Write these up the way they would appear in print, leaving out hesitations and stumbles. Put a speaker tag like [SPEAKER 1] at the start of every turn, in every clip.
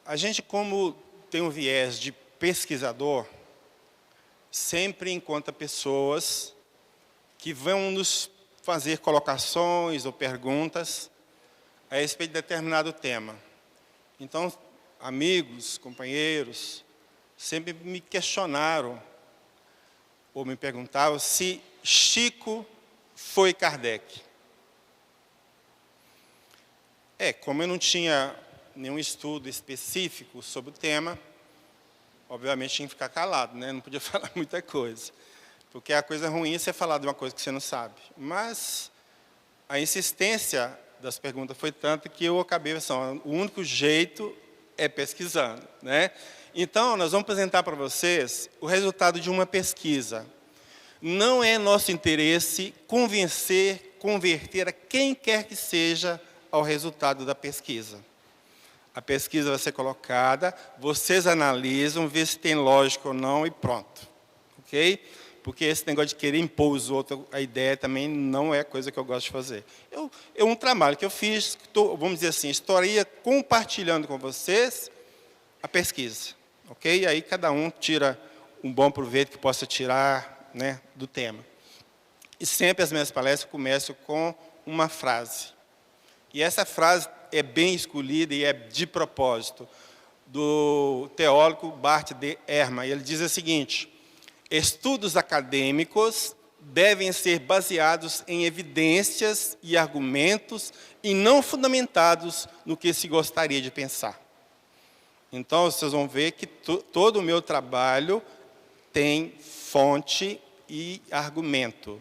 [SPEAKER 1] A gente, como tem um viés de pesquisador, sempre encontra pessoas que vão nos fazer colocações ou perguntas a respeito de determinado tema. Então, amigos, companheiros, sempre me questionaram ou me perguntavam se Chico foi Kardec. Como eu não tinha nenhum estudo específico sobre o tema, obviamente tinha que ficar calado, né? Não podia falar muita coisa. Porque a coisa ruim é você falar de uma coisa que você não sabe. Mas a insistência das perguntas foi tanta que eu acabei pensando, o único jeito é pesquisando, né? Então, nós vamos apresentar para vocês o resultado de uma pesquisa. Não é nosso interesse converter a quem quer que seja ao resultado da pesquisa. A pesquisa vai ser colocada, vocês analisam, vê se tem lógica ou não e pronto. Ok? Porque esse negócio de querer impor os outros, a ideia também não é coisa que eu gosto de fazer. Um trabalho que eu fiz, vamos dizer assim, estaria compartilhando com vocês a pesquisa. Ok? Aí cada um tira um bom proveito que possa tirar, né, do tema. E sempre as minhas palestras começam com uma frase. E essa frase é bem escolhida e é de propósito, do teólogo Bart de Ehrman. Ele diz o seguinte: estudos acadêmicos devem ser baseados em evidências e argumentos e não fundamentados no que se gostaria de pensar. Então, vocês vão ver que todo o meu trabalho tem fonte e argumento.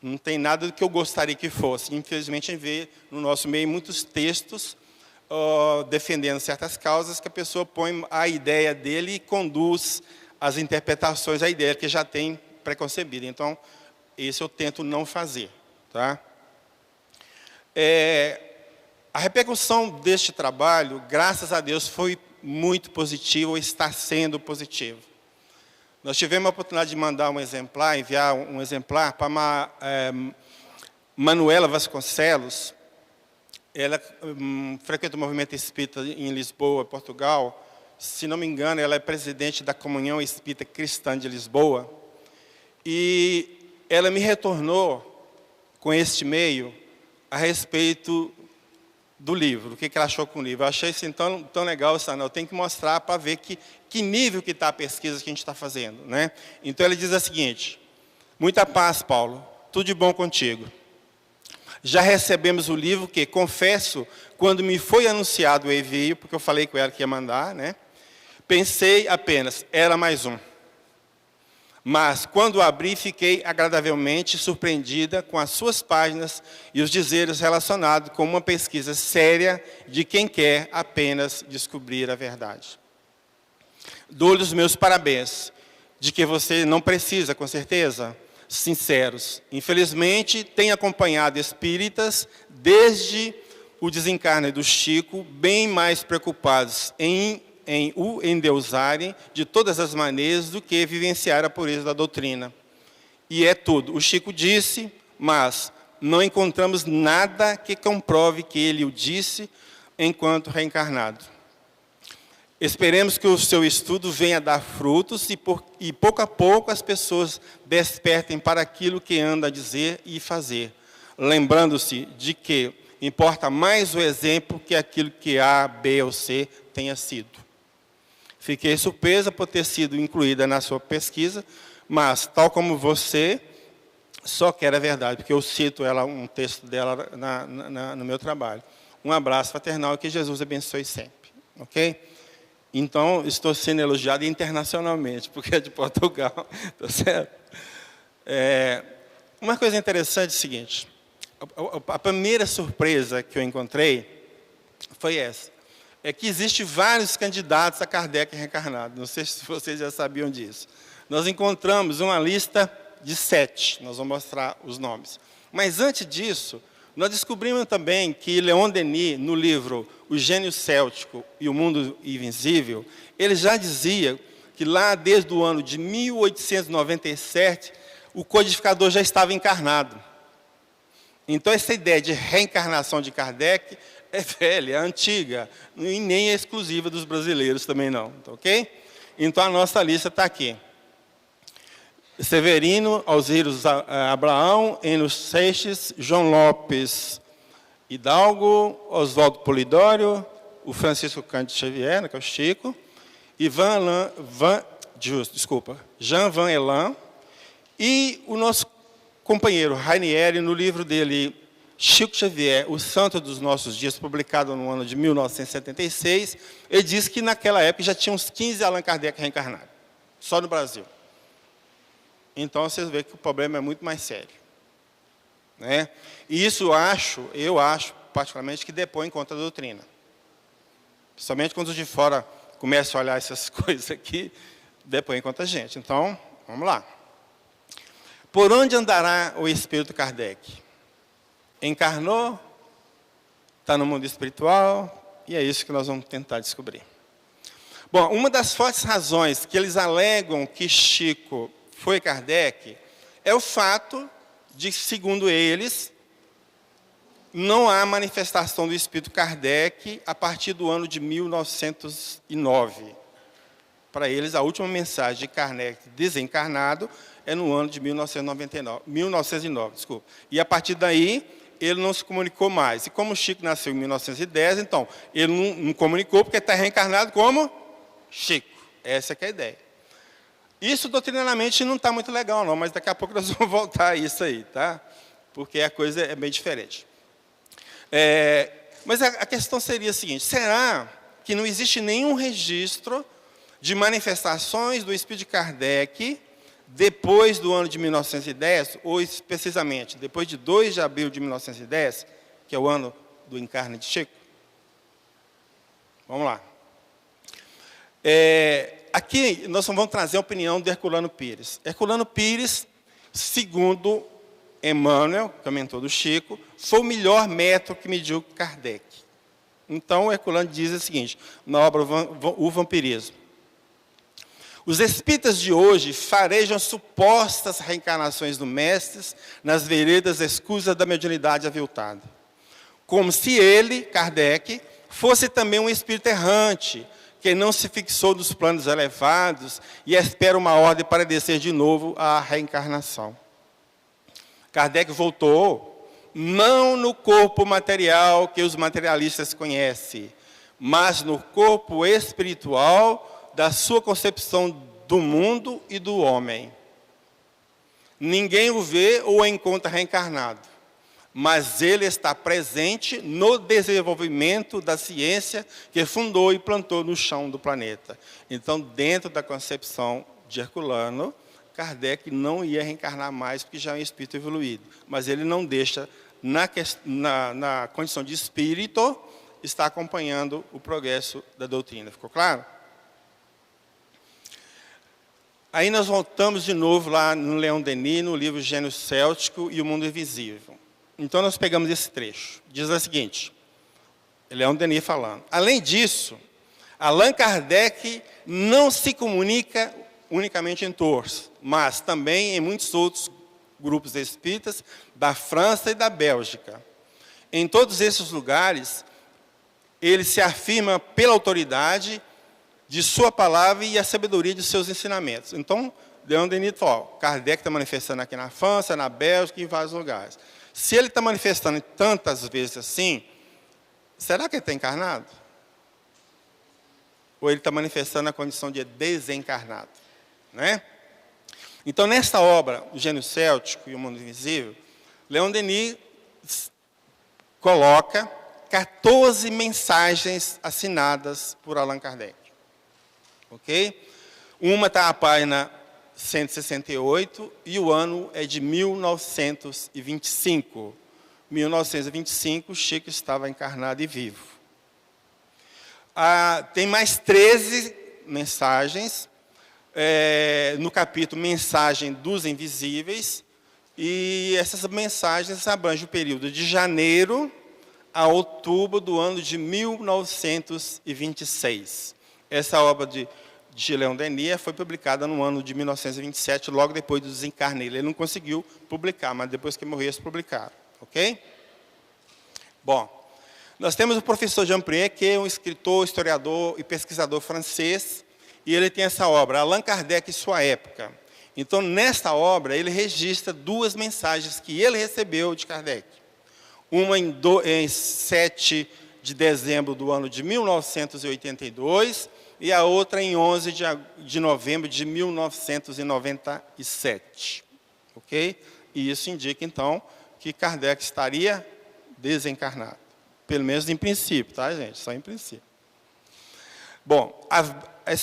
[SPEAKER 1] Não tem nada do que eu gostaria que fosse. Infelizmente, a gente vê no nosso meio muitos textos defendendo certas causas que a pessoa põe a ideia dele e conduz as interpretações à ideia que já tem preconcebida. Então, isso eu tento não fazer. Tá? A repercussão deste trabalho, graças a Deus, foi muito positiva, ou está sendo positiva. Nós tivemos a oportunidade de mandar um exemplar, enviar um exemplar para Manuela Vasconcelos. Ela frequenta o movimento espírita em Lisboa, Portugal. Se não me engano, ela é presidente da Comunhão Espírita Cristã de Lisboa. E ela me retornou com este e-mail a respeito do livro. O que ela achou com o livro? Eu achei assim, tão legal, eu tenho que mostrar para ver que nível que está a pesquisa que a gente está fazendo, né? Então, ele diz o seguinte: muita paz, Paulo, tudo de bom contigo. Já recebemos o livro que, confesso, quando me foi anunciado o envio, porque eu falei com ela que ia mandar, né? Pensei apenas, era mais um. Mas, quando abri, fiquei agradavelmente surpreendida com as suas páginas e os dizeres relacionados com uma pesquisa séria de quem quer apenas descobrir a verdade. Dou-lhe os meus parabéns, de que você não precisa, com certeza, sinceros. Infelizmente, tenho acompanhado espíritas desde o desencarne do Chico, bem mais preocupados em o endeusarem de todas as maneiras do que vivenciar a pureza da doutrina. E é tudo. O Chico disse, mas não encontramos nada que comprove que ele o disse enquanto reencarnado. Esperemos que o seu estudo venha dar frutos e pouco a pouco as pessoas despertem para aquilo que anda a dizer e fazer, lembrando-se de que importa mais o exemplo que aquilo que A, B ou C tenha sido. Fiquei surpresa por ter sido incluída na sua pesquisa, mas, tal como você, só quero a verdade, porque eu cito um texto dela no meu trabalho. Um abraço fraternal e que Jesus abençoe sempre. Ok? Então, estou sendo elogiado internacionalmente, porque é de Portugal. Tá certo? Uma coisa interessante é o seguinte: a primeira surpresa que eu encontrei foi essa. É que existem vários candidatos a Kardec reencarnado. Não sei se vocês já sabiam disso. Nós encontramos uma lista de 7. Nós vamos mostrar os nomes. Mas antes disso, nós descobrimos também que Leon Denis, no livro O Gênio Céltico e o Mundo Invisível, ele já dizia que lá desde o ano de 1897, o codificador já estava encarnado. Então, essa ideia de reencarnação de Kardec é velha, é antiga, e nem é exclusiva dos brasileiros também não, tá ok? Então a nossa lista está aqui. Severino, Alzirus Abraão, Enos Seixas, João Lopes Hidalgo, Oswaldo Polidório, o Francisco Cândido Xavier, que é o Chico, e Jean Van Elan, e o nosso companheiro Rainieri, no livro dele, Chico Xavier, O Santo dos Nossos Dias, publicado no ano de 1976, ele diz que naquela época já tinha uns 15 Allan Kardec reencarnados, só no Brasil. Então, vocês veem que o problema é muito mais sério. Né? E isso eu acho, particularmente, que depõe contra a doutrina. Principalmente quando os de fora começam a olhar essas coisas aqui, depõe contra a gente. Então, vamos lá. Por onde andará o espírito Kardec? Encarnou, está no mundo espiritual, e é isso que nós vamos tentar descobrir. Bom, uma das fortes razões que eles alegam que Chico foi Kardec é o fato de, segundo eles, não há manifestação do espírito Kardec a partir do ano de 1909. Para eles, a última mensagem de Kardec desencarnado é no ano de 1909, desculpa. E a partir daí, ele não se comunicou mais. E como o Chico nasceu em 1910, então, ele não comunicou porque está reencarnado como Chico. Essa que é a ideia. Isso, doutrinariamente, não está muito legal, não, mas daqui a pouco nós vamos voltar a isso aí, tá? Porque a coisa é bem diferente. Mas a questão seria a seguinte: será que não existe nenhum registro de manifestações do espírito de Kardec depois do ano de 1910, ou precisamente depois de 2 de abril de 1910, que é o ano do encarne de Chico? Vamos lá. Aqui nós vamos trazer a opinião de Herculano Pires. Herculano Pires, segundo Emmanuel, que é o mentor do Chico, foi o melhor método que mediu Kardec. Então, Herculano diz o seguinte, na obra O Vampirismo: os espíritas de hoje farejam supostas reencarnações do Mestre nas veredas escusas da mediunidade aviltada, como se ele, Kardec, fosse também um espírito errante, que não se fixou nos planos elevados e espera uma ordem para descer de novo à reencarnação. Kardec voltou, não no corpo material que os materialistas conhecem, mas no corpo espiritual da sua concepção do mundo e do homem. Ninguém o vê ou o encontra reencarnado, mas ele está presente no desenvolvimento da ciência que fundou e plantou no chão do planeta. Então, dentro da concepção de Herculano, Kardec não ia reencarnar mais, porque já é um espírito evoluído. Mas ele não deixa, na condição de espírito, estar acompanhando o progresso da doutrina. Ficou claro? Aí nós voltamos de novo lá no Leon Denis, no livro Gênio Céltico e o Mundo Invisível. Então, nós pegamos esse trecho. Diz o seguinte, Leon Denis falando: além disso, Allan Kardec não se comunica unicamente em Tours, mas também em muitos outros grupos espíritas da França e da Bélgica. Em todos esses lugares, ele se afirma pela autoridade de sua palavra e a sabedoria de seus ensinamentos. Então, Leon Denis falou: Kardec está manifestando aqui na França, na Bélgica e em vários lugares. Se ele está manifestando tantas vezes assim, será que ele está encarnado? Ou ele está manifestando na condição de desencarnado? Né? Então, nesta obra, O Gênio Céltico e o Mundo Invisível, Leon Denis coloca 14 mensagens assinadas por Allan Kardec. Ok? Uma está na página 168 e o ano é de 1925. 1925, Chico estava encarnado e vivo. Tem mais 13 mensagens no capítulo Mensagem dos Invisíveis, e essas mensagens abrangem o período de janeiro a outubro do ano de 1926. Essa obra de Leon Denis foi publicada no ano de 1927, logo depois do desencarne. Ele não conseguiu publicar, mas depois que morreu, eles publicaram. Ok? Bom, Nós temos o professor Jean Priet, que é um escritor, historiador e pesquisador francês, e ele tem essa obra, Allan Kardec e sua época. Então, nesta obra, ele registra duas mensagens que ele recebeu de Kardec. Uma em 7 de dezembro do ano de 1982 e a outra em 11 de novembro de 1997. Ok? E isso indica, então, que Kardec estaria desencarnado. Pelo menos em princípio, tá, gente? Só em princípio. Bom,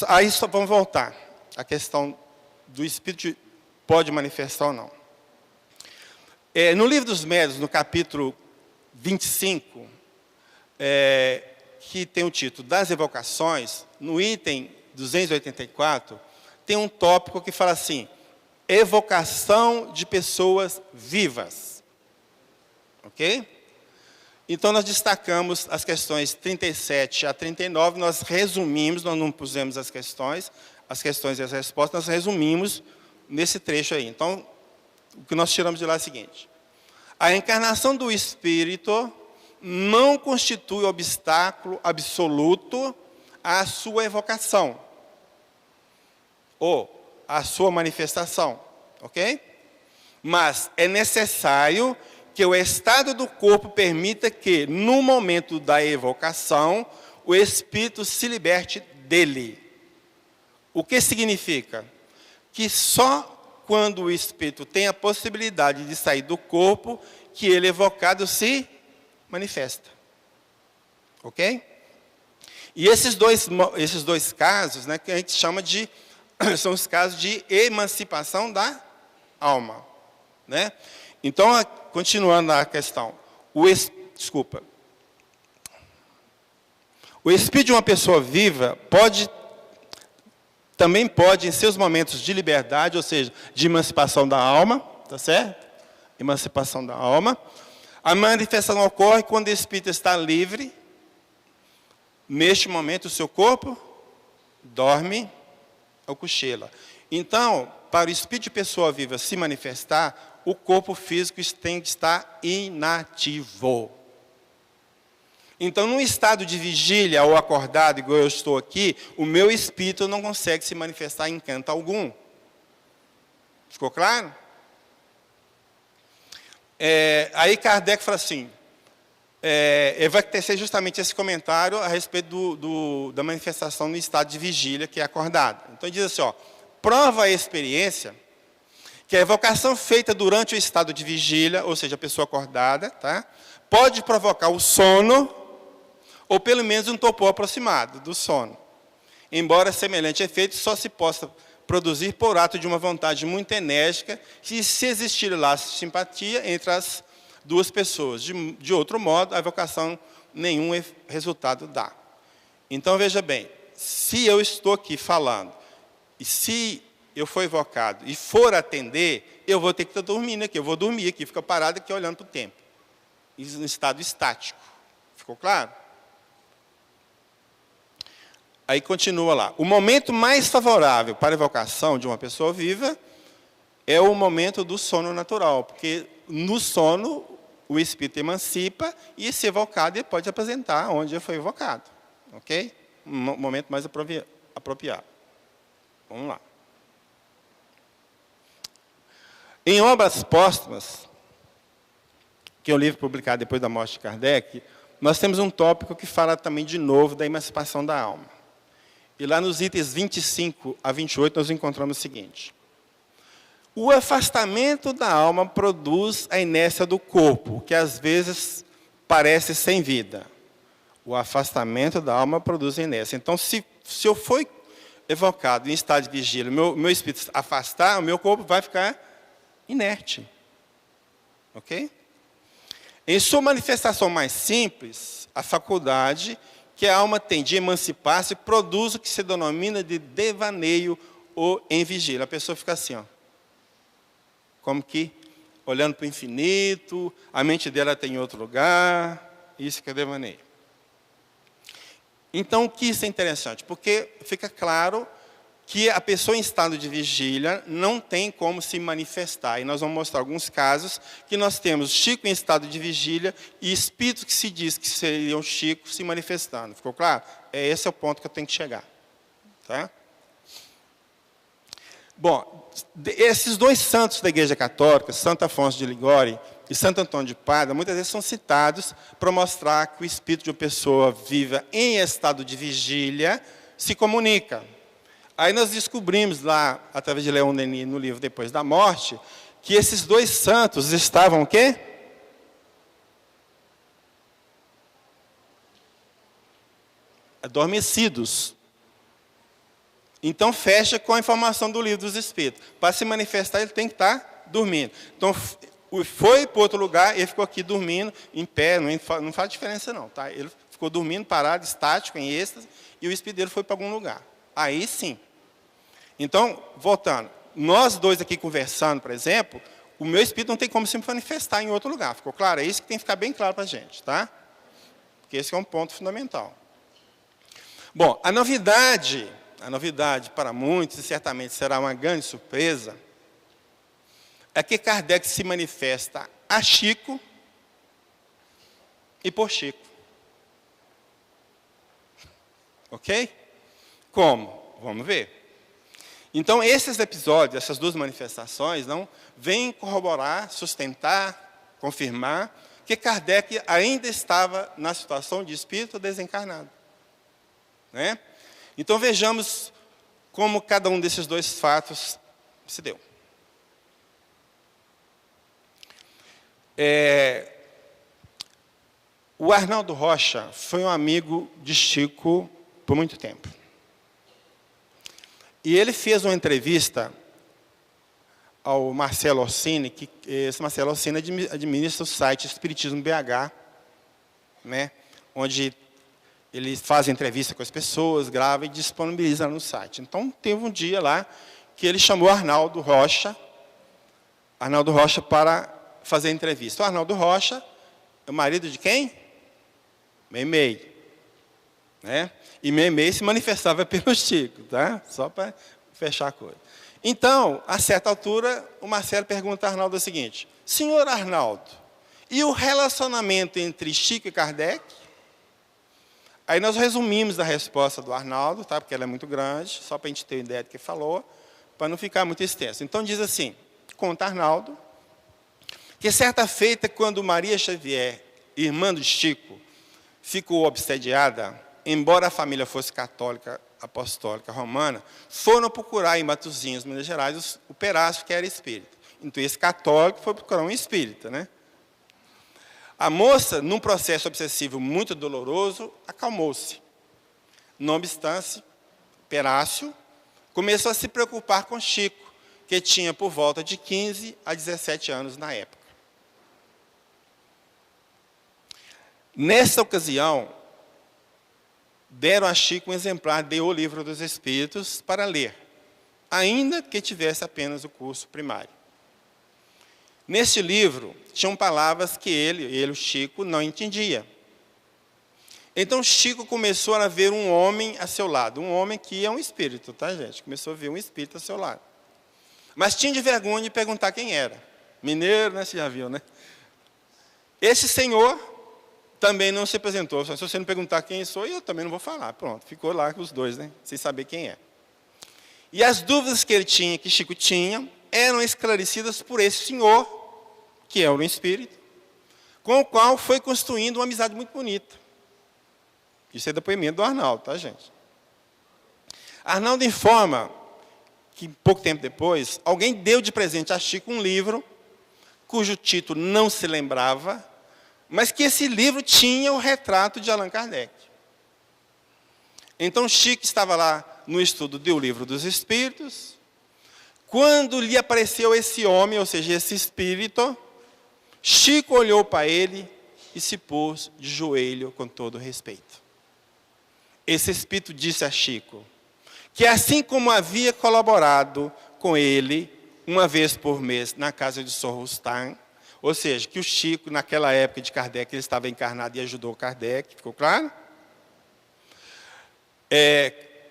[SPEAKER 1] aí só vamos voltar à questão do espírito pode manifestar ou não. No Livro dos Médiuns, no capítulo 25, que tem o título das evocações, no item 284, tem um tópico que fala assim, evocação de pessoas vivas. Ok? Então, nós destacamos as questões 37 a 39, nós resumimos, nós não pusemos as questões e as respostas, nós resumimos nesse trecho aí. Então, o que nós tiramos de lá é o seguinte, a encarnação do Espírito não constitui obstáculo absoluto à sua evocação, ou à sua manifestação, ok? Mas é necessário que o estado do corpo permita que, no momento da evocação, o espírito se liberte dele. O que significa? Que só quando o espírito tem a possibilidade de sair do corpo, que ele evocado se manifesta. Ok? E esses dois casos, né, que a gente chama de, são os casos de emancipação da alma. Né? Então, continuando a questão, o espírito de uma pessoa viva também pode, em seus momentos de liberdade, ou seja, de emancipação da alma, tá certo? Emancipação da alma. A manifestação ocorre quando o espírito está livre. Neste momento, o seu corpo dorme ou cochila. Então, para o espírito de pessoa viva se manifestar, o corpo físico tem que estar inativo. Então, num estado de vigília ou acordado, igual eu estou aqui, o meu espírito não consegue se manifestar em canto algum. Ficou claro? Aí Kardec fala assim, vai tecer justamente esse comentário a respeito da manifestação no estado de vigília, que é acordado. Então, ele diz assim, prova a experiência que a evocação feita durante o estado de vigília, ou seja, a pessoa acordada, tá, pode provocar o sono, ou pelo menos um torpor aproximado do sono. Embora semelhante efeito só se possa produzir por ato de uma vontade muito enérgica, e se existir laço de simpatia entre as duas pessoas. De outro modo, a evocação nenhum resultado dá. Então, veja bem, se eu estou aqui falando, e se eu for evocado e for atender, eu vou ter que estar dormindo aqui, eu vou dormir aqui, fica parado aqui olhando para o tempo. Isso no estado estático. Ficou claro? Aí continua lá. O momento mais favorável para a evocação de uma pessoa viva é o momento do sono natural, porque no sono o espírito emancipa e, se evocado, ele pode apresentar onde ele foi evocado. Ok? Um momento mais apropriado. Vamos lá. Em Obras Póstumas, que é um livro publicado depois da morte de Kardec, nós temos um tópico que fala também de novo da emancipação da alma. E lá nos itens 25 a 28 nós encontramos o seguinte. O afastamento da alma produz a inércia do corpo, que às vezes parece sem vida. O afastamento da alma produz a inércia. Então, se eu for evocado em estado de vigília, meu espírito afastar, o meu corpo vai ficar inerte. Ok? Em sua manifestação mais simples, a faculdade que a alma tem de emancipar-se produz o que se denomina de devaneio ou em vigília. A pessoa fica assim, como que olhando para o infinito, a mente dela está em outro lugar, isso que é devaneio. Então, o que isso é interessante? Porque fica claro que a pessoa em estado de vigília não tem como se manifestar. E nós vamos mostrar alguns casos que nós temos Chico em estado de vigília e espíritos que se diz que seriam Chico se manifestando. Ficou claro? Esse é o ponto que eu tenho que chegar. Tá? Bom, esses dois santos da Igreja Católica, Santo Afonso de Ligório e Santo Antônio de Pádua, muitas vezes são citados para mostrar que o espírito de uma pessoa viva em estado de vigília se comunica. Aí nós descobrimos lá, através de Leon Denis, no livro Depois da Morte, que esses dois santos estavam o quê? Adormecidos. Então, fecha com a informação do livro dos Espíritos. Para se manifestar, ele tem que estar dormindo. Então, foi para outro lugar, ele ficou aqui dormindo, em pé, não faz diferença não. Tá? Ele ficou dormindo, parado, estático, em êxtase, e o espírito dele foi para algum lugar. Aí sim. Então, voltando, nós dois aqui conversando, por exemplo, o meu espírito não tem como se manifestar em outro lugar. Ficou claro? É isso que tem que ficar bem claro para a gente. Tá? Porque esse é um ponto fundamental. Bom, a novidade para muitos, e certamente será uma grande surpresa, é que Kardec se manifesta a Chico e por Chico. Ok? Como? Vamos ver. Então, esses episódios, essas duas manifestações, não vêm corroborar, sustentar, confirmar que Kardec ainda estava na situação de espírito desencarnado. Né? Então, vejamos como cada um desses dois fatos se deu. O Arnaldo Rocha foi um amigo de Chico por muito tempo. E ele fez uma entrevista ao Marcelo Orsini, que esse Marcelo Orsini administra o site Espiritismo BH, né, onde ele faz entrevista com as pessoas, grava e disponibiliza no site. Então, teve um dia lá que ele chamou Arnaldo Rocha para fazer a entrevista. O Arnaldo Rocha é o marido de quem? Meimei. Né? E Meimei se manifestava pelo Chico, tá? Só para fechar a coisa. Então, a certa altura, o Marcelo pergunta a Arnaldo o seguinte: senhor Arnaldo, e o relacionamento entre Chico e Kardec? Aí nós resumimos a resposta do Arnaldo, tá? Porque ela é muito grande, só para a gente ter ideia do que falou, para não ficar muito extenso. Então diz assim, conta Arnaldo, que certa feita, quando Maria Xavier, irmã do Chico, ficou obsediada, embora a família fosse católica, apostólica, romana, foram procurar em Matosinhos, Minas Gerais, o Perácio, que era espírita. Então esse católico foi procurar um espírita, né? A moça, num processo obsessivo muito doloroso, acalmou-se. Não obstante, Perácio começou a se preocupar com Chico, que tinha por volta de 15 a 17 anos na época. Nessa ocasião, deram a Chico um exemplar de O Livro dos Espíritos para ler, ainda que tivesse apenas o curso primário. Neste livro, tinham palavras que ele, o Chico, não entendia. Então, Chico começou a ver um homem a seu lado. Um homem que é um espírito, tá, gente? Começou a ver um espírito a seu lado. Mas tinha de vergonha de perguntar quem era. Mineiro, né? Você já viu, né? Esse senhor também não se apresentou. Se você não perguntar quem sou, eu também não vou falar. Pronto, ficou lá com os dois, né? Sem saber quem é. E as dúvidas que ele tinha, que Chico tinha, eram esclarecidas por esse senhor, que é um espírito, com o qual foi construindo uma amizade muito bonita. Isso é depoimento do Arnaldo, tá, gente? Arnaldo informa que, pouco tempo depois, alguém deu de presente a Chico um livro, cujo título não se lembrava, mas que esse livro tinha o retrato de Allan Kardec. Então, Chico estava lá no estudo do Livro dos Espíritos, quando lhe apareceu esse homem, ou seja, esse espírito, Chico olhou para ele e se pôs de joelho com todo respeito. Esse espírito disse a Chico que, assim como havia colaborado com ele uma vez por mês na casa de Sor Rustam, ou seja, que o Chico, naquela época de Kardec, ele estava encarnado e ajudou Kardec, ficou claro?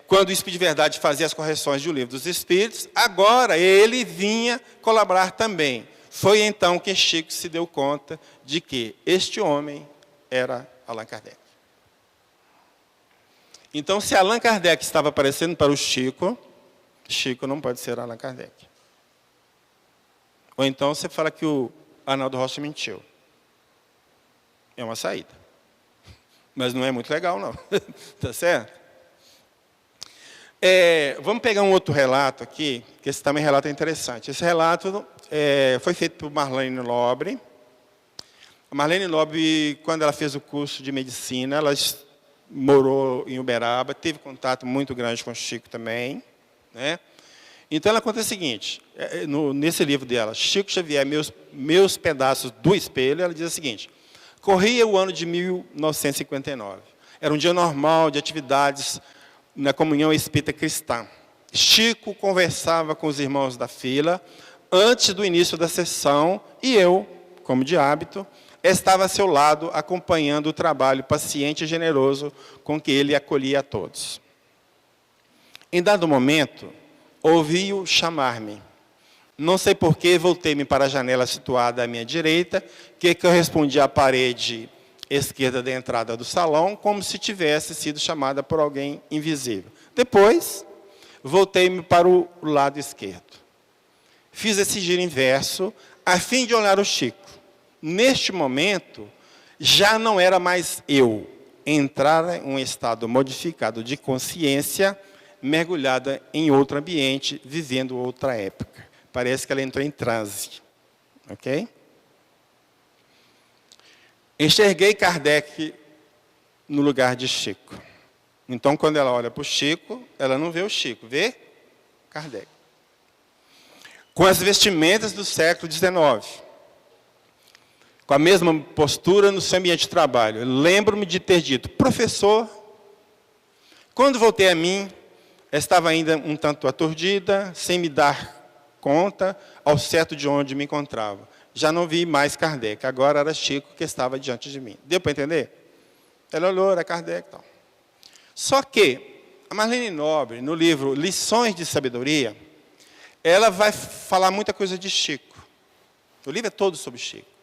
[SPEAKER 1] quando o Espírito de Verdade fazia as correções do Livro dos Espíritos, agora ele vinha colaborar também. Foi então que Chico se deu conta de que este homem era Allan Kardec. Então, se Allan Kardec estava aparecendo para o Chico, Chico não pode ser Allan Kardec. Ou então você fala que o Arnaldo Rocha mentiu. É uma saída. Mas não é muito legal, não. Tá certo? Vamos pegar um outro relato aqui, que esse também relato é interessante. Esse relato foi feito por Marlene Nobre. A Marlene Nobre, quando ela fez o curso de medicina, ela morou em Uberaba, teve contato muito grande com o Chico também, né? Então ela conta o seguinte, nesse livro dela, Chico Xavier, meus pedaços do espelho, ela diz o seguinte: corria o ano de 1959. Era um dia normal de atividades na comunhão espírita cristã. Chico conversava com os irmãos da fila antes do início da sessão e eu, como de hábito, estava a seu lado acompanhando o trabalho paciente e generoso com que ele acolhia a todos. Em dado momento, ouvi-o chamar-me. Não sei por que voltei-me para a janela situada à minha direita, que correspondia à parede esquerda da entrada do salão, como se tivesse sido chamada por alguém invisível. Depois, voltei-me para o lado esquerdo. Fiz esse giro inverso, a fim de olhar o Chico. Neste momento, já não era mais eu. Entrara em um estado modificado de consciência, mergulhada em outro ambiente, vivendo outra época. Parece que ela entrou em transe. Ok? Enxerguei Kardec no lugar de Chico. Então, quando ela olha para o Chico, ela não vê o Chico, vê Kardec. Com as vestimentas do século XIX. Com a mesma postura no seu ambiente de trabalho. Lembro-me de ter dito: professor, quando voltei a mim, estava ainda um tanto aturdida, sem me dar conta ao certo de onde me encontrava. Já não vi mais Kardec, agora era Chico que estava diante de mim. Deu para entender? Ela olhou, era Kardec e tal. Só que a Marlene Nobre, no livro Lições de Sabedoria, ela vai falar muita coisa de Chico. O livro é todo sobre Chico.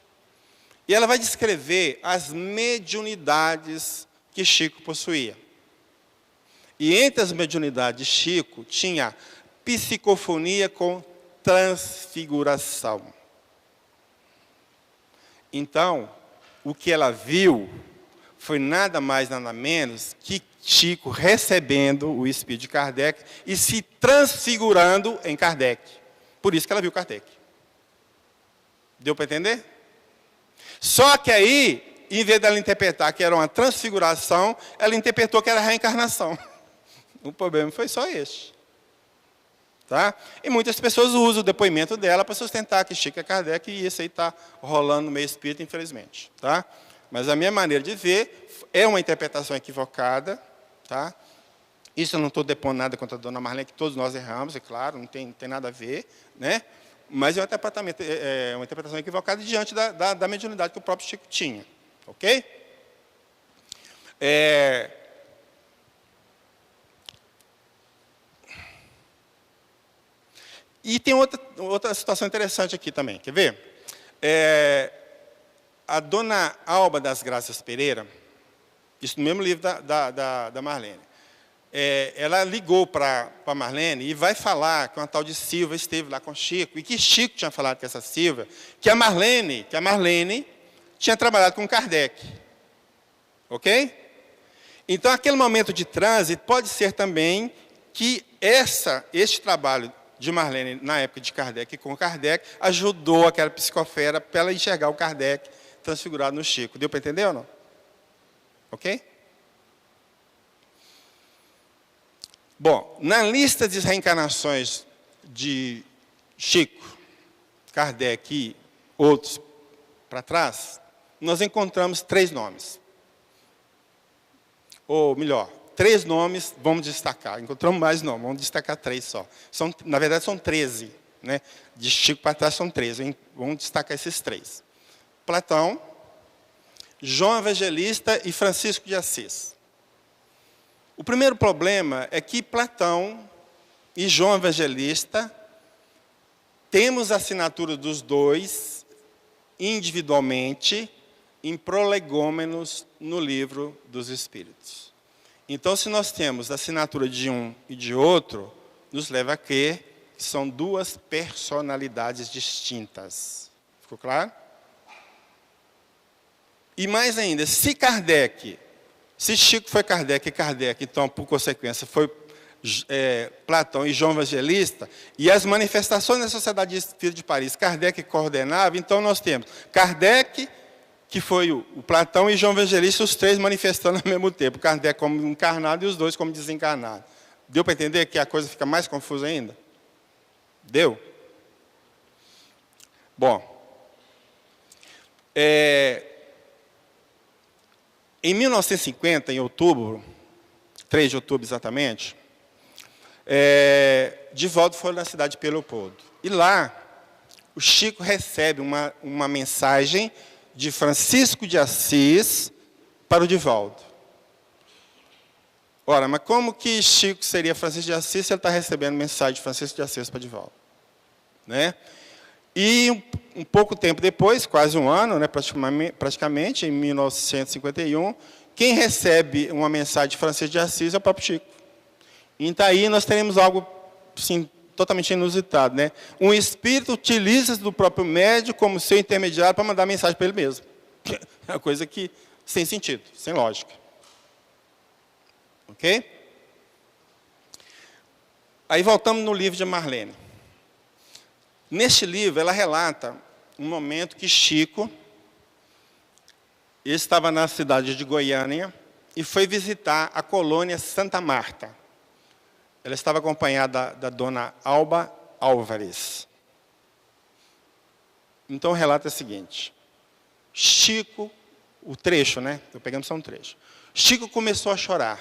[SPEAKER 1] E ela vai descrever as mediunidades que Chico possuía. E entre as mediunidades de Chico, tinha psicofonia com transfiguração. Então, o que ela viu foi nada mais, nada menos que Chico recebendo o espírito de Kardec e se transfigurando em Kardec. Por isso que ela viu Kardec. Deu para entender? Só que aí, em vez dela interpretar que era uma transfiguração, ela interpretou que era reencarnação. O problema foi só esse. Tá? E muitas pessoas usam o depoimento dela para sustentar que Chico é Kardec, e isso aí está rolando no meio espírita, infelizmente. Tá? Mas a minha maneira de ver é uma interpretação equivocada. Tá? Isso eu não estou depondo nada contra a dona Marlene, que todos nós erramos, é claro, não tem nada a ver. Né? Mas é uma interpretação equivocada diante da mediunidade que o próprio Chico tinha. Ok? E tem outra situação interessante aqui também. Quer ver? A dona Alba das Graças Pereira, isso no mesmo livro da Marlene, ela ligou para a Marlene e vai falar que uma tal de Silva esteve lá com Chico, e que Chico tinha falado com essa Silva, que a Marlene tinha trabalhado com Kardec. Ok? Então, aquele momento de transe pode ser também que este trabalho de Marlene, na época de Kardec e com Kardec, ajudou aquela psicosfera para ela enxergar o Kardec transfigurado no Chico. Deu para entender ou não? Ok? Bom, na lista de reencarnações de Chico, Kardec e outros para trás, nós encontramos 3 nomes. Ou melhor, 3 nomes, vamos destacar. Encontramos mais nomes, vamos destacar 3 só. Na verdade, são 13. Né? De Chico para trás são 13. Vamos destacar esses 3. Platão, João Evangelista e Francisco de Assis. O primeiro problema é que Platão e João Evangelista temos a assinatura dos dois individualmente em prolegômenos no livro dos Espíritos. Então, se nós temos a assinatura de um e de outro, nos leva a crer que são duas personalidades distintas. Ficou claro? E mais ainda, se Chico foi Kardec e Kardec, então, por consequência, foi Platão e João Evangelista, e as manifestações da Sociedade Espírita de Paris, Kardec coordenava, então nós temos Kardec, que foi o Platão, e João Evangelista, os três manifestando ao mesmo tempo, Kardec como encarnado e os dois como desencarnado. Deu para entender que a coisa fica mais confusa ainda? Deu? Bom, em 1950, em outubro, 3 de outubro exatamente, Divaldo foi na cidade de Leopoldo. E lá, o Chico recebe uma mensagem de Francisco de Assis para o Divaldo. Ora, mas como que Chico seria Francisco de Assis se ele está recebendo mensagem de Francisco de Assis para o Divaldo? Né? E um pouco tempo depois, quase um ano, né, praticamente, em 1951, quem recebe uma mensagem de Francisco de Assis é o próprio Chico. Então aí nós teremos algo assim, totalmente inusitado. Né? Um espírito utiliza do próprio médium como seu intermediário para mandar mensagem para ele mesmo. É uma coisa que sem sentido, sem lógica. Ok? Aí voltamos no livro de Marlene. Neste livro, ela relata um momento que Chico estava na cidade de Goiânia e foi visitar a colônia Santa Marta. Ela estava acompanhada da dona Alba Álvares. Então, o relato é o seguinte. Chico, o trecho, né? Estou pegando só um trecho. Chico começou a chorar.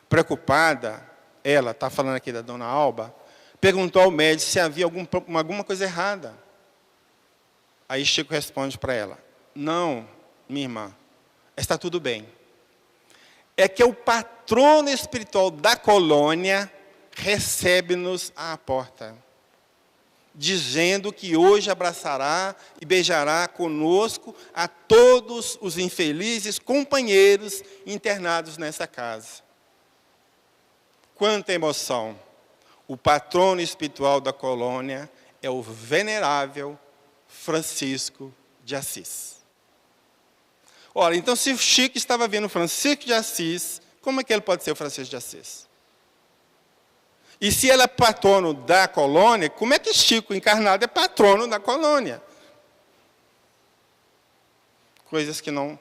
[SPEAKER 1] Preocupada, ela, está falando aqui da dona Alba, perguntou ao médico se havia alguma coisa errada. Aí Chico responde para ela, não, minha irmã, está tudo bem. É que o patrono espiritual da colônia recebe-nos à porta, dizendo que hoje abraçará e beijará conosco a todos os infelizes companheiros internados nessa casa. Quanta emoção! O patrono espiritual da colônia é o venerável Francisco de Assis. Ora, então se o Chico estava vendo Francisco de Assis, como é que ele pode ser o Francisco de Assis? E se ele é patrono da colônia, como é que Chico encarnado é patrono da colônia? Coisas que não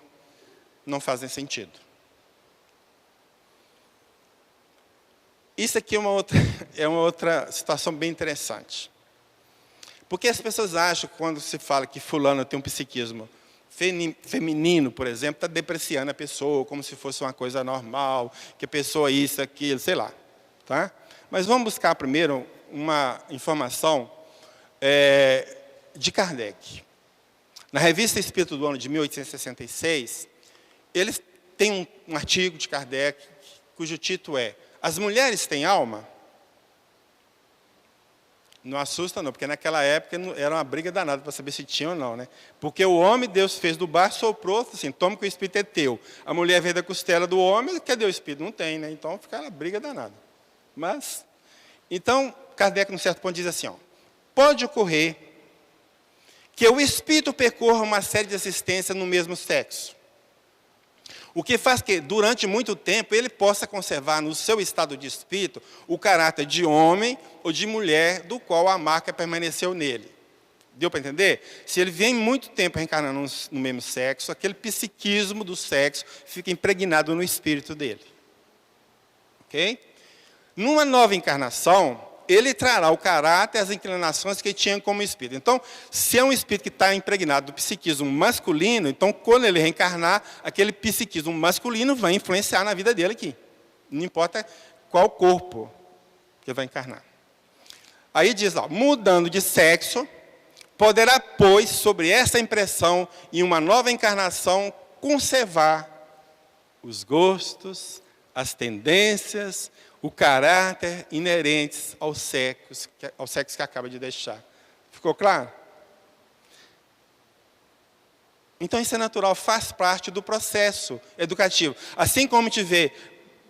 [SPEAKER 1] fazem sentido. Isso aqui é uma outra situação bem interessante. Porque as pessoas acham, quando se fala que fulano tem um psiquismo feminino, por exemplo, está depreciando a pessoa, como se fosse uma coisa normal, que a pessoa isso, aquilo, sei lá. Tá? Mas vamos buscar primeiro uma informação de Kardec. Na Revista Espírito do ano de 1866, eles têm um artigo de Kardec, cujo título é As Mulheres Têm Alma? Não assusta não, porque naquela época era uma briga danada para saber se tinha ou não. Né? Porque o homem, Deus fez do bar, soprou, assim, toma que o espírito é teu. A mulher veio da costela do homem, cadê o espírito? Não tem, né? Então fica uma briga danada. Mas, então, Kardec, num certo ponto, diz assim, ó, pode ocorrer que o espírito percorra uma série de existências no mesmo sexo. O que faz que, durante muito tempo, ele possa conservar no seu estado de espírito o caráter de homem ou de mulher do qual a marca permaneceu nele. Deu para entender? Se ele vem muito tempo reencarnando no mesmo sexo, aquele psiquismo do sexo fica impregnado no espírito dele. Ok? Numa nova encarnação, ele trará o caráter e as inclinações que ele tinha como espírito. Então, se é um espírito que está impregnado do psiquismo masculino, então, quando ele reencarnar, aquele psiquismo masculino vai influenciar na vida dele aqui. Não importa qual corpo que ele vai encarnar. Aí diz lá, mudando de sexo, poderá, pois, sobre essa impressão, em uma nova encarnação, conservar os gostos, as tendências, o caráter inerentes ao sexo que acaba de deixar. Ficou claro? Então, isso é natural, faz parte do processo educativo. Assim como a gente vê,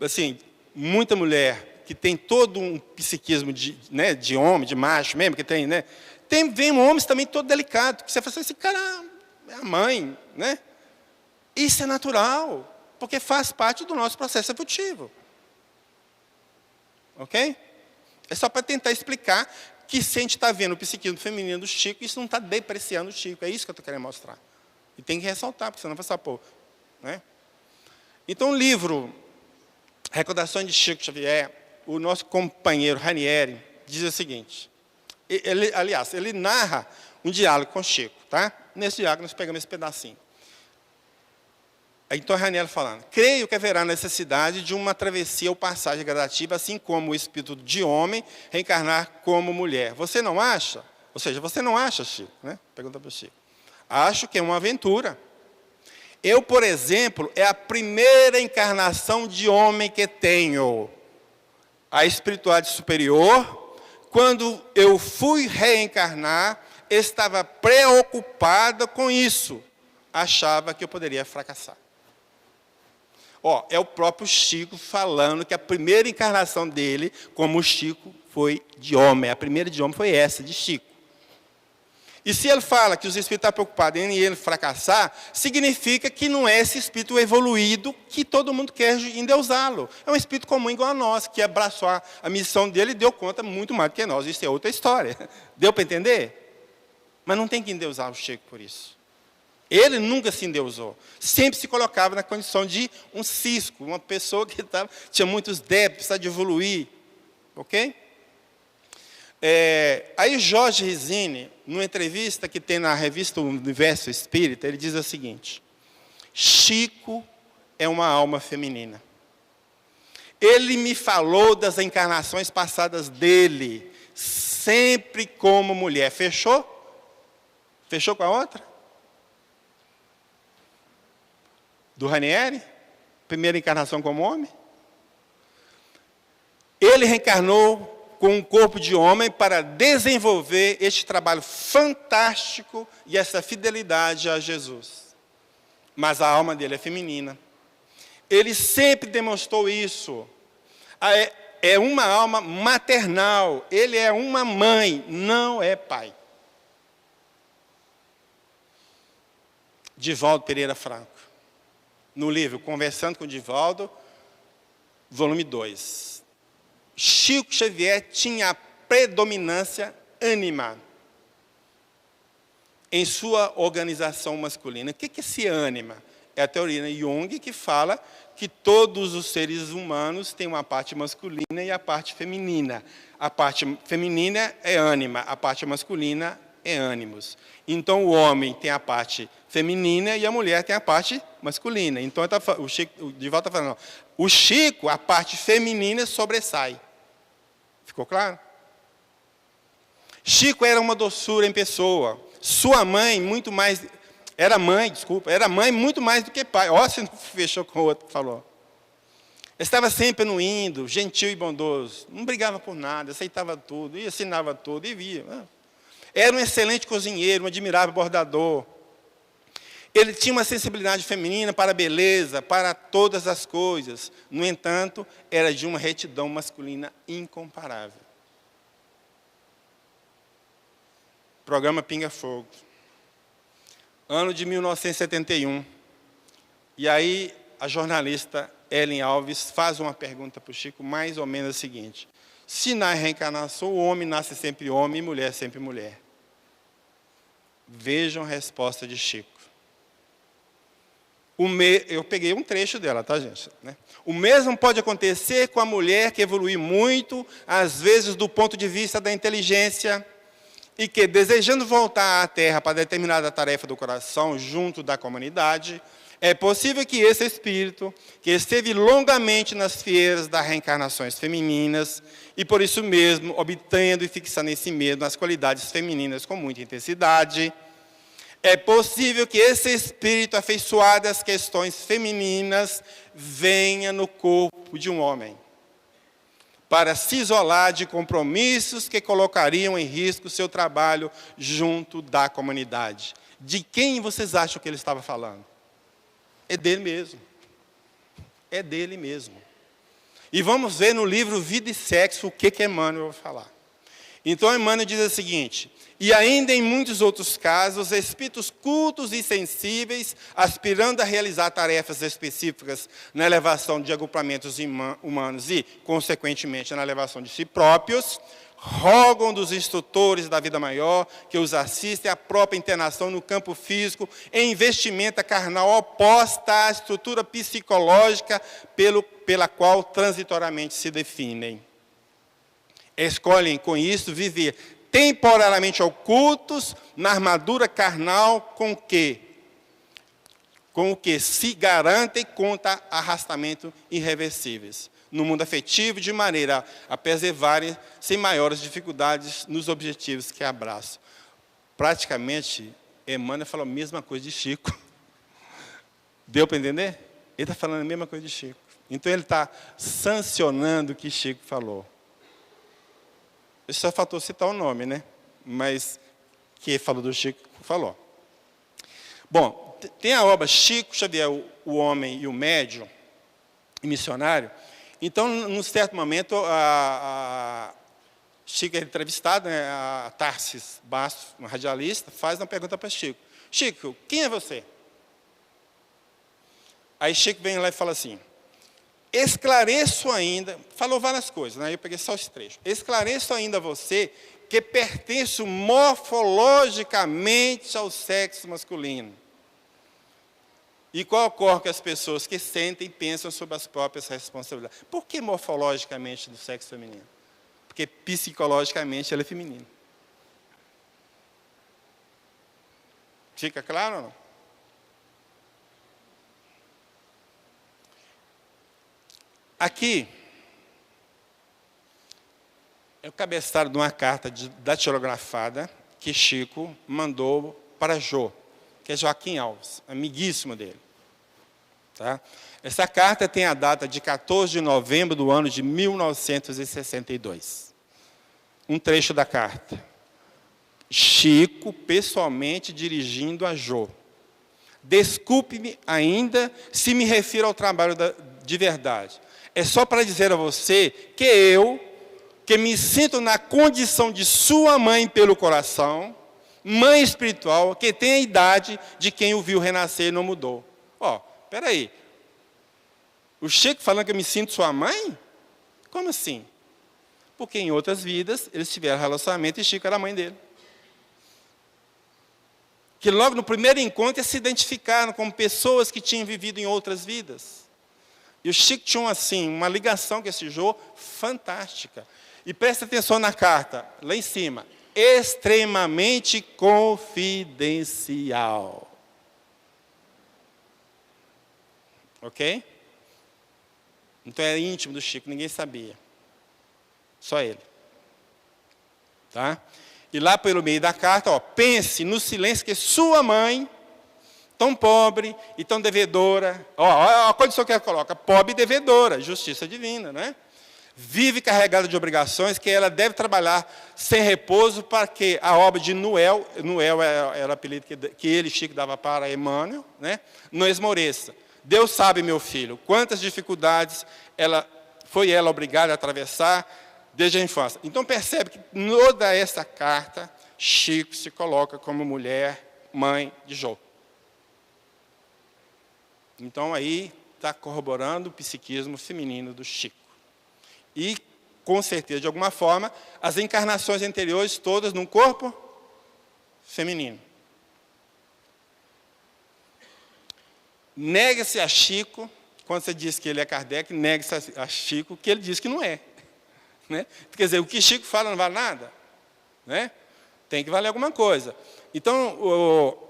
[SPEAKER 1] assim, muita mulher que tem todo um psiquismo de homem, de macho mesmo, que tem, né? Vem homens também todo delicado, que você fala assim, esse cara é a mãe, né? Isso é natural, porque faz parte do nosso processo evolutivo. Ok? É só para tentar explicar que se a gente está vendo o psiquismo feminino do Chico, isso não está depreciando o Chico, é isso que eu estou querendo mostrar. E tem que ressaltar, porque senão vai passar pouco. Né? Então, o livro Recordações de Chico Xavier, o nosso companheiro Ranieri diz o seguinte, ele narra um diálogo com Chico. Tá? Nesse diálogo, nós pegamos esse pedacinho. Então, Ranieri falando, creio que haverá necessidade de uma travessia ou passagem gradativa, assim como o espírito de homem reencarnar como mulher. Você não acha? Ou seja, você não acha, Chico? Né? Pergunta para o Chico. Acho que é uma aventura. Eu, por exemplo, é a primeira encarnação de homem que tenho. A espiritualidade superior, quando eu fui reencarnar, estava preocupada com isso. Achava que eu poderia fracassar. É o próprio Chico falando que a primeira encarnação dele, como Chico, foi de homem. A primeira de homem foi essa, de Chico. E se ele fala que os espíritos estão preocupados em ele fracassar, significa que não é esse espírito evoluído que todo mundo quer endeusá-lo. É um espírito comum igual a nós, que abraçou a missão dele e deu conta muito mais do que nós. Isso é outra história. Deu para entender? Mas não tem que endeusar o Chico por isso. Ele nunca se endeusou. Sempre se colocava na condição de um cisco, uma pessoa que tinha muitos débitos, precisava de evoluir. Ok? Aí Jorge Risini, numa entrevista que tem na revista Universo Espírita, ele diz o seguinte, Chico é uma alma feminina. Ele me falou das encarnações passadas dele, sempre como mulher. Fechou? Fechou com a outra? Do Ranieri? Primeira encarnação como homem? Ele reencarnou com um corpo de homem para desenvolver este trabalho fantástico e essa fidelidade a Jesus. Mas a alma dele é feminina. Ele sempre demonstrou isso. É uma alma maternal. Ele é uma mãe, não é pai. Divaldo Pereira Franco. No livro Conversando com Divaldo, volume 2. Chico Xavier tinha a predominância ânima em sua organização masculina. O que é esse ânima? É a teoria de Jung que fala que todos os seres humanos têm uma parte masculina e a parte feminina. A parte feminina é ânima, a parte masculina é ânimos. Então, o homem tem a parte feminina e a mulher tem a parte masculina. Então, o Divaldo está falando, não, o Chico, a parte feminina sobressai. Ficou claro? Chico era uma doçura em pessoa. Sua mãe, muito mais... Era mãe muito mais do que pai. Se não fechou com o outro que falou. Estava sempre no indo, gentil e bondoso. Não brigava por nada, aceitava tudo, e ensinava tudo, e via. Era um excelente cozinheiro, um admirável bordador. Ele tinha uma sensibilidade feminina para a beleza, para todas as coisas. No entanto, era de uma retidão masculina incomparável. Programa Pinga Fogo. Ano de 1971. E aí, a jornalista Ellen Alves faz uma pergunta para o Chico, mais ou menos a seguinte. Se na reencarnação o homem nasce sempre homem e mulher sempre mulher. Vejam a resposta de Chico. Eu peguei um trecho dela, tá, gente? O mesmo pode acontecer com a mulher que evolui muito, às vezes do ponto de vista da inteligência, e que, desejando voltar à Terra para determinada tarefa do coração, junto da comunidade, é possível que esse espírito, que esteve longamente nas fieiras das reencarnações femininas, e por isso mesmo, obtendo e fixando em si mesmo as qualidades femininas com muita intensidade, é possível que esse espírito afeiçoado às questões femininas venha no corpo de um homem, para se isolar de compromissos que colocariam em risco o seu trabalho junto da comunidade. De quem vocês acham que ele estava falando? É dele mesmo. É dele mesmo. E vamos ver no livro Vida e Sexo o que Emmanuel vai falar. Então, Emmanuel diz o seguinte: e ainda em muitos outros casos, espíritos cultos e sensíveis, aspirando a realizar tarefas específicas na elevação de agrupamentos humanos e, consequentemente, na elevação de si próprios, rogam dos instrutores da vida maior que os assistem à própria internação no campo físico em vestimenta carnal oposta à estrutura psicológica pela qual transitoriamente se definem. Escolhem, com isso, viver temporariamente ocultos na armadura carnal com o que se garantem contra arrastamento irreversíveis no mundo afetivo, de maneira a perseverarem sem maiores dificuldades nos objetivos que abraçam. Praticamente, Emmanuel falou a mesma coisa de Chico. Deu para entender? Ele está falando a mesma coisa de Chico. Então, ele está sancionando o que Chico falou. Ele só faltou citar o nome, né? Mas quem falou do Chico, falou. Bom, tem a obra Chico Xavier, o Homem e o Médium, e Missionário. Então, num certo momento, Chico é entrevistado, né, a Tarsis Bastos, uma radialista, faz uma pergunta para Chico. Chico, quem é você? Aí Chico vem lá e fala assim: esclareço ainda, falou várias coisas, né? Eu peguei só esse trecho. Esclareço ainda a você que pertenço morfologicamente ao sexo masculino. E qual ocorre com as pessoas que sentem e pensam sobre as próprias responsabilidades? Por que morfologicamente do sexo feminino? Porque psicologicamente ela é feminina. Fica claro ou não? Aqui é o cabeçalho de uma carta datilografada que Chico mandou para Jô, que é Joaquim Alves, amiguíssimo dele. Tá? Essa carta tem a data de 14 de novembro do ano de 1962. Um trecho da carta. Chico, pessoalmente, dirigindo a Jô. Desculpe-me ainda se me refiro ao trabalho de verdade. É só para dizer a você que eu, que me sinto na condição de sua mãe pelo coração, mãe espiritual, que tem a idade de quem o viu renascer e não mudou. Espera aí. O Chico falando que eu me sinto sua mãe? Como assim? Porque em outras vidas, eles tiveram relacionamento e Chico era a mãe dele. Que logo no primeiro encontro, eles se identificaram como pessoas que tinham vivido em outras vidas. E o Chico tinha, assim, uma ligação com esse Jô fantástica. E presta atenção na carta, lá em cima. Extremamente confidencial. Ok? Então era íntimo do Chico, ninguém sabia. Só ele. Tá? E lá pelo meio da carta, pense no silêncio que sua mãe, tão pobre e tão devedora, a condição que ela coloca, pobre e devedora, justiça divina, né? Vive carregada de obrigações que ela deve trabalhar sem repouso para que a obra de Noel era o apelido que ele, Chico, dava para Emmanuel, né? Não esmoreça. Deus sabe, meu filho, quantas dificuldades ela obrigada a atravessar desde a infância. Então percebe que toda essa carta, Chico se coloca como mulher, mãe de Jô. Então aí está corroborando o psiquismo feminino do Chico. E, com certeza, de alguma forma, as encarnações anteriores todas num corpo feminino. Nega-se a Chico, quando você diz que ele é Kardec, nega-se a Chico que ele diz que não é. Né? Quer dizer, o que Chico fala não vale nada. Né? Tem que valer alguma coisa. Então,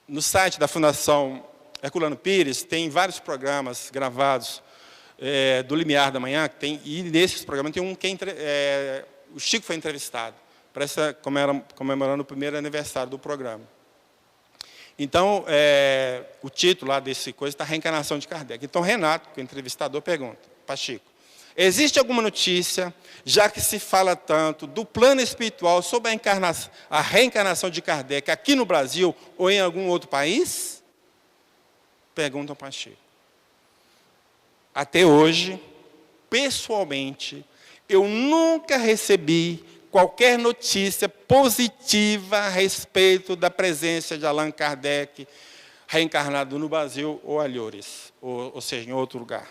[SPEAKER 1] no site da Fundação Herculano Pires, tem vários programas gravados do Limiar da Manhã, e nesses programas tem um que o Chico foi entrevistado, comemorando o primeiro aniversário do programa. Então, o título lá desse coisa está Reencarnação de Kardec. Então, Renato, que é o entrevistador, pergunta para Chico: existe alguma notícia, já que se fala tanto do plano espiritual sobre a reencarnação de Kardec aqui no Brasil ou em algum outro país? Perguntam para Chico. Até hoje, pessoalmente, eu nunca recebi qualquer notícia positiva a respeito da presença de Allan Kardec reencarnado no Brasil ou Alhures, ou seja, em outro lugar.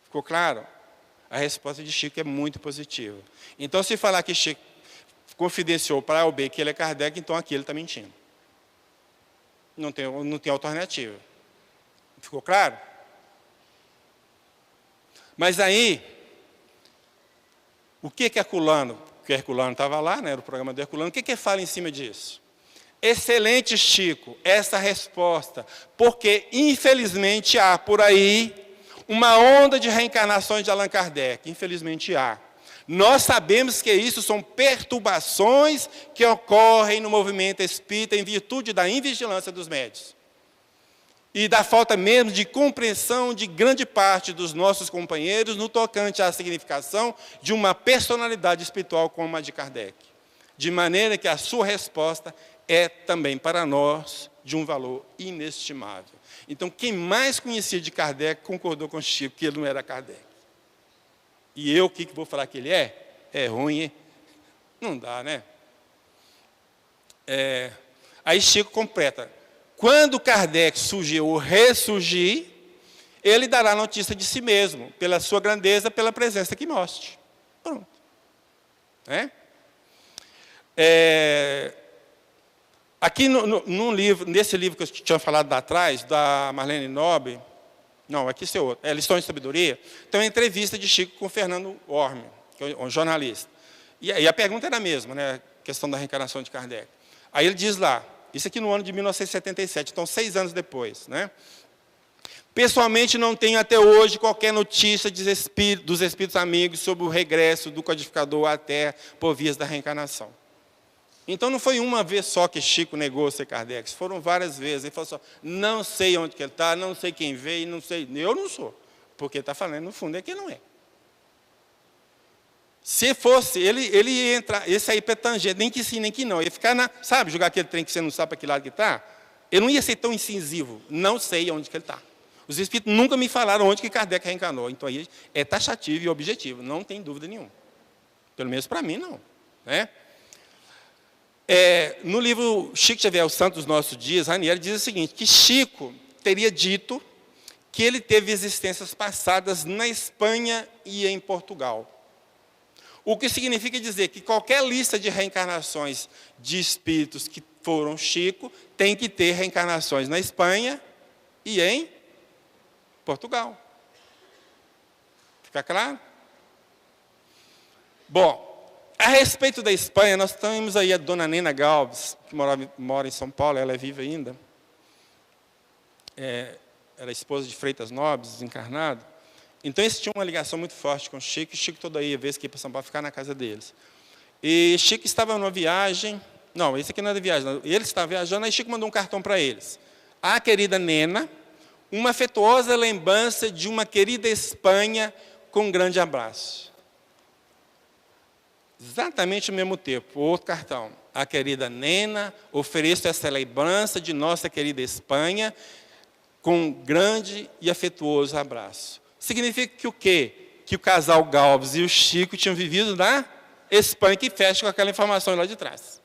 [SPEAKER 1] Ficou claro? A resposta de Chico é muito positiva. Então, se falar que Chico confidenciou para A ou B que ele é Kardec, então aqui ele está mentindo. Não tem alternativa. Ficou claro? Mas aí, o que Herculano, porque Herculano estava lá, né, era o programa de Herculano, o que fala em cima disso? Excelente, Chico, essa resposta, porque infelizmente há por aí uma onda de reencarnações de Allan Kardec, infelizmente há. Nós sabemos que isso são perturbações que ocorrem no movimento espírita em virtude da invigilância dos médiuns. E da falta mesmo de compreensão de grande parte dos nossos companheiros no tocante à significação de uma personalidade espiritual como a de Kardec. De maneira que a sua resposta é também para nós de um valor inestimável. Então, quem mais conhecia de Kardec concordou com Chico que ele não era Kardec. E eu, o que vou falar que ele é? É ruim, hein? Não dá, né? Aí Chico completa. Quando Kardec surgir ou ressurgir, ele dará notícia de si mesmo, pela sua grandeza, pela presença que mostre. Pronto. Aqui nesse livro que eu tinha falado lá atrás, da Marlene Nobre, não, aqui é outro, Lições de Sabedoria, tem uma entrevista de Chico com o Fernando Orme, que é um jornalista. E a pergunta era a mesma, né, a questão da reencarnação de Kardec. Aí ele diz lá, isso aqui no ano de 1977, então 6 anos depois, né? Pessoalmente, não tenho até hoje qualquer notícia dos espíritos amigos sobre o regresso do codificador à Terra por vias da reencarnação. Então, não foi uma vez só que Chico negou ser Kardec, foram várias vezes. Ele falou assim, não sei onde que ele está, não sei quem veio, não sei, eu não sou. Porque está falando, no fundo, é que ele não é. Se fosse, ele ia entrar, esse aí petangente, nem que sim, nem que não. Ia ficar sabe, jogar aquele trem que você não sabe para que lado que está? Ele não ia ser tão incisivo, não sei onde que ele está. Os espíritos nunca me falaram onde que Kardec reencarnou. Então, aí é taxativo e objetivo, não tem dúvida nenhuma. Pelo menos para mim, não. Né? No livro Chico Xavier, O Santo dos Nossos Dias, Ranieri diz o seguinte, que Chico teria dito que ele teve existências passadas na Espanha e em Portugal. O que significa dizer que qualquer lista de reencarnações de espíritos que foram Chico tem que ter reencarnações na Espanha e em Portugal. Fica claro? Bom, a respeito da Espanha, nós temos aí a dona Nena Galves, que mora em São Paulo, ela é viva ainda. Era esposa de Freitas Nobres, desencarnado. Então, eles tinham uma ligação muito forte com o Chico, e Chico toda aí, a vez que ia para São Paulo, ficar na casa deles. E Chico estava numa viagem, não, esse aqui não era viagem, não, ele estava viajando, aí Chico mandou um cartão para eles. A querida Nena, uma afetuosa lembrança de uma querida Espanha, com um grande abraço. Exatamente ao mesmo tempo, outro cartão. A querida Nena, ofereço essa lembrança de nossa querida Espanha, com um grande e afetuoso abraço. Significa que o quê? Que o casal Galves e o Chico tinham vivido na Espanha, que fecha com aquela informação lá de trás.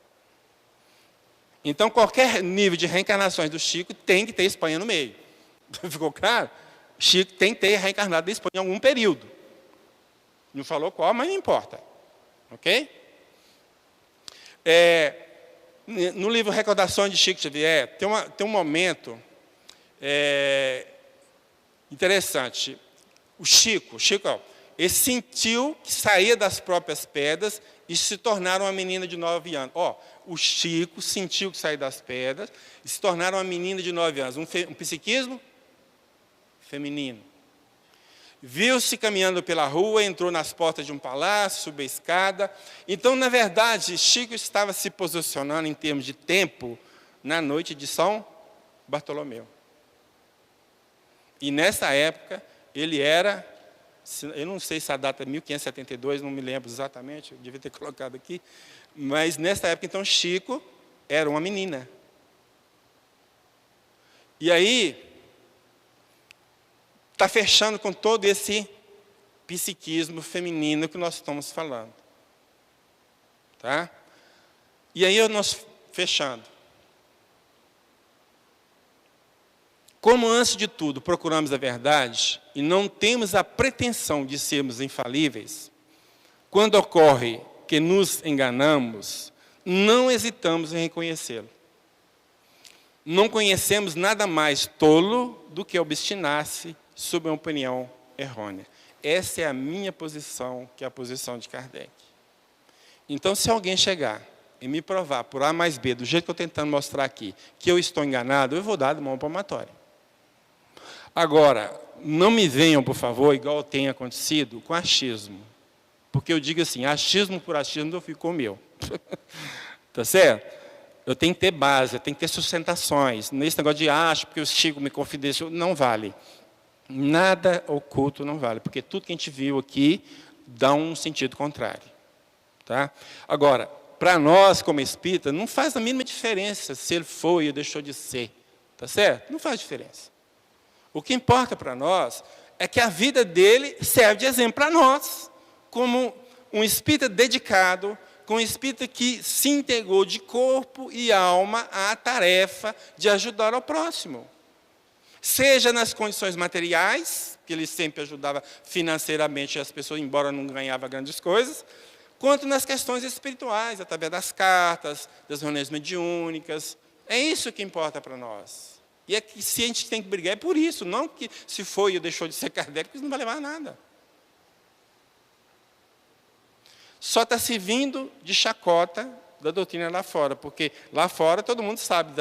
[SPEAKER 1] Então, qualquer nível de reencarnações do Chico tem que ter Espanha no meio. Ficou claro? Chico tem que ter reencarnado da Espanha em algum período. Não falou qual, mas não importa. Ok? No livro Recordações de Chico Xavier, tem um momento interessante. O Chico, ele sentiu que saía das próprias pedras e se tornaram uma menina de 9 anos. O Chico sentiu que saía das pedras e se tornaram uma menina de 9 anos. Um psiquismo feminino. Viu-se caminhando pela rua, entrou nas portas de um palácio, subiu a escada. Então, na verdade, Chico estava se posicionando em termos de tempo na noite de São Bartolomeu. E nessa época, ele era, eu não sei se a data é 1572, não me lembro exatamente, eu devia ter colocado aqui, mas nessa época, então, Chico era uma menina. E aí, está fechando com todo esse psiquismo feminino que nós estamos falando. Tá? E aí, nós fechando. Como, antes de tudo, procuramos a verdade e não temos a pretensão de sermos infalíveis, quando ocorre que nos enganamos, não hesitamos em reconhecê-lo. Não conhecemos nada mais tolo do que obstinar-se sob uma opinião errônea. Essa é a minha posição, que é a posição de Kardec. Então, se alguém chegar e me provar por A mais B, do jeito que eu estou tentando mostrar aqui, que eu estou enganado, eu vou dar de mão palmatória. Agora, não me venham, por favor, igual tem acontecido, com achismo. Porque eu digo assim, achismo por achismo, eu fico com o meu. Tá certo? Eu tenho que ter base, eu tenho que ter sustentações. Nesse negócio de acho, porque o Chico me confidenciou, não vale. Nada oculto não vale, porque tudo que a gente viu aqui dá um sentido contrário. Tá? Agora, para nós, como espírita, não faz a mínima diferença se ele foi ou deixou de ser. Tá certo? Não faz diferença. O que importa para nós é que a vida dele serve de exemplo para nós, como um espírita dedicado, com um espírita que se entregou de corpo e alma à tarefa de ajudar ao próximo. Seja nas condições materiais, que ele sempre ajudava financeiramente as pessoas, embora não ganhava grandes coisas, quanto nas questões espirituais, através das cartas, das reuniões mediúnicas. É isso que importa para nós. E é que se a gente tem que brigar é por isso, não que se foi ou deixou de ser Kardec, porque isso não vai levar a nada. Só está servindo de chacota da doutrina lá fora, porque lá fora todo mundo sabe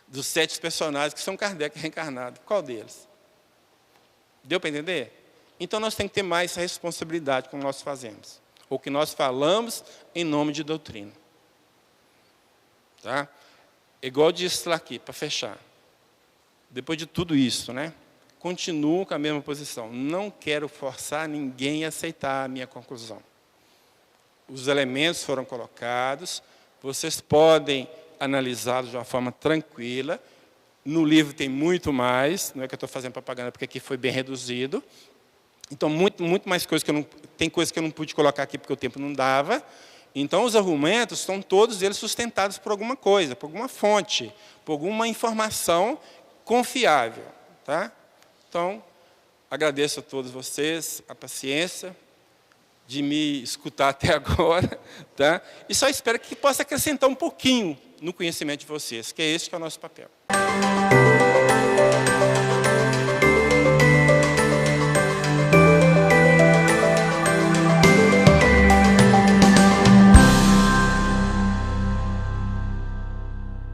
[SPEAKER 1] dos 7 personagens que são Kardec reencarnados. Qual deles? Deu para entender? Então nós temos que ter mais responsabilidade com o que nós fazemos, ou que nós falamos em nome de doutrina. Tá? Igual eu disse lá aqui, para fechar. Depois de tudo isso, né? Continuo com a mesma posição. Não quero forçar ninguém a aceitar a minha conclusão. Os elementos foram colocados, vocês podem analisá-los de uma forma tranquila. No livro tem muito mais, não é que eu estou fazendo propaganda, porque aqui foi bem reduzido. Então, muito mais coisas que eu não... Tem coisas que eu não pude colocar aqui porque o tempo não dava. Então, os argumentos estão todos eles sustentados por alguma coisa, por alguma fonte, por alguma informação confiável. Tá? Então, agradeço a todos vocês a paciência de me escutar até agora. Tá? E só espero que possa acrescentar um pouquinho no conhecimento de vocês, que é esse que é o nosso papel.